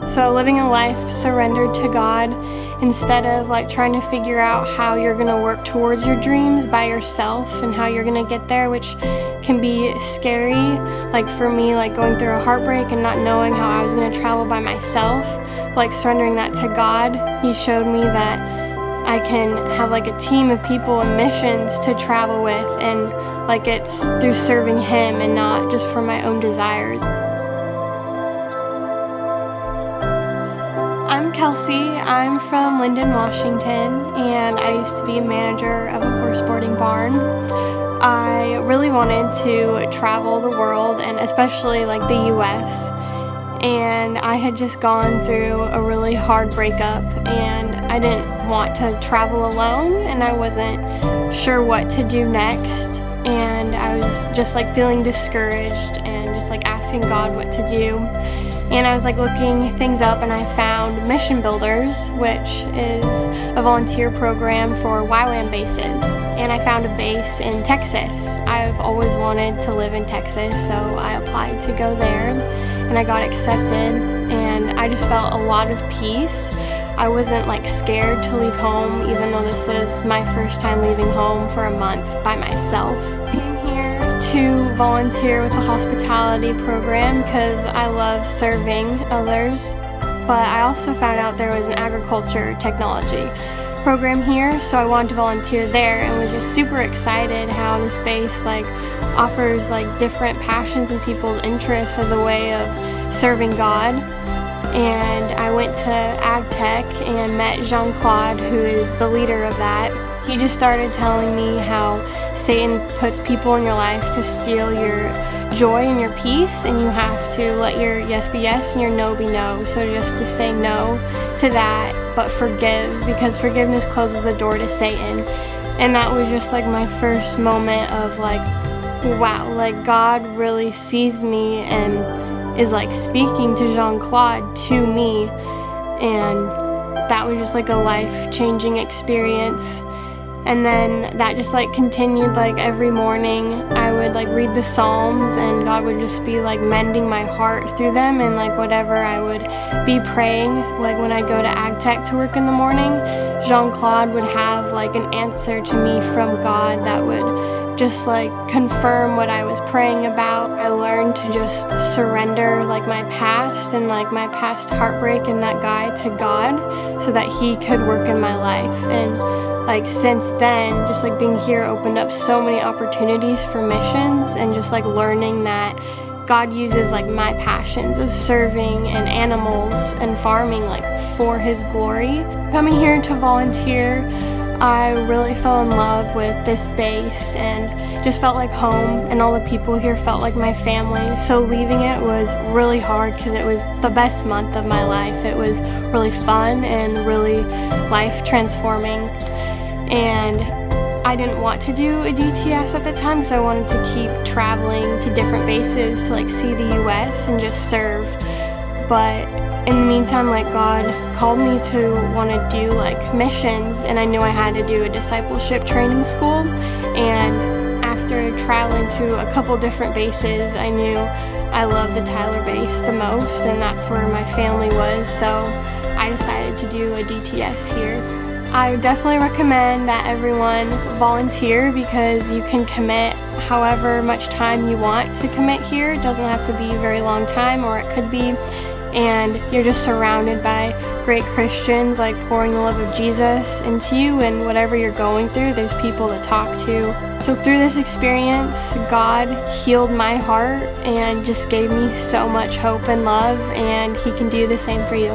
So living a life surrendered to God instead of like trying to figure out how you're going to work towards your dreams by yourself and how you're going to get there, which can be scary. Like for me, like going through a heartbreak and not knowing how I was going to travel by myself, like surrendering that to God, He showed me that I can have like a team of people and missions to travel with, and like it's through serving Him and not just for my own desires. I'm Kelsie. I'm from Linden, Washington, and I used to be a manager of a horse boarding barn. I really wanted to travel the world, and especially like the US, and I had just gone through a really hard breakup, and I didn't want to travel alone, and I wasn't sure what to do next, and I was just like feeling discouraged and just like asking God what to do. And I was like looking things up, and I found Mission Builders, which is a volunteer program for YWAM bases. And I found a base in Texas. I've always wanted to live in Texas, so I applied to go there, and I got accepted, and I just felt a lot of peace. I wasn't like scared to leave home, even though this was my first time leaving home for a month by myself. To volunteer with the hospitality program because I love serving others, but I also found out there was an agriculture technology program here, so I wanted to volunteer there, and was just super excited how this base like offers like different passions and people's interests as a way of serving God. And I went to agtech and met Jean-Claude, who is the leader of that. He just started telling me how Satan puts people in your life to steal your joy and your peace, and you have to let your yes be yes and your no be no. So just to say no to that, but forgive, because forgiveness closes the door to Satan. And that was just like my first moment of like, wow, like God really sees me and is like speaking to Jean-Claude to me. And that was just like a life-changing experience. And then that just like continued, like every morning I would like read the Psalms, and God would just be like mending my heart through them, and like whatever I would be praying, like when I'd go to agtech to work in the morning, Jean-Claude would have like an answer to me from God that would just like confirm what I was praying about. I learned to just surrender like my past and like my past heartbreak and that guy to God so that He could work in my life. And like since then, just like being here opened up so many opportunities for missions, and just like learning that God uses like my passions of serving and animals and farming like for His glory. Coming here to volunteer, I really fell in love with this base and just felt like home, and all the people here felt like my family. So leaving it was really hard because it was the best month of my life. It was really fun and really life transforming. And I didn't want to do a DTS at the time because I wanted to keep traveling to different bases to like see the US and just serve. But in the meantime, like God called me to want to do like missions, and I knew I had to do a discipleship training school. And after traveling to a couple different bases, I knew I loved the Tyler base the most, and that's where my family was. So I decided to do a DTS here. I definitely recommend that everyone volunteer, because you can commit however much time you want to commit here. It doesn't have to be a very long time, or it could be. And you're just surrounded by great Christians like pouring the love of Jesus into you, and whatever you're going through, there's people to talk to. So through this experience, God healed my heart and just gave me so much hope and love, and He can do the same for you.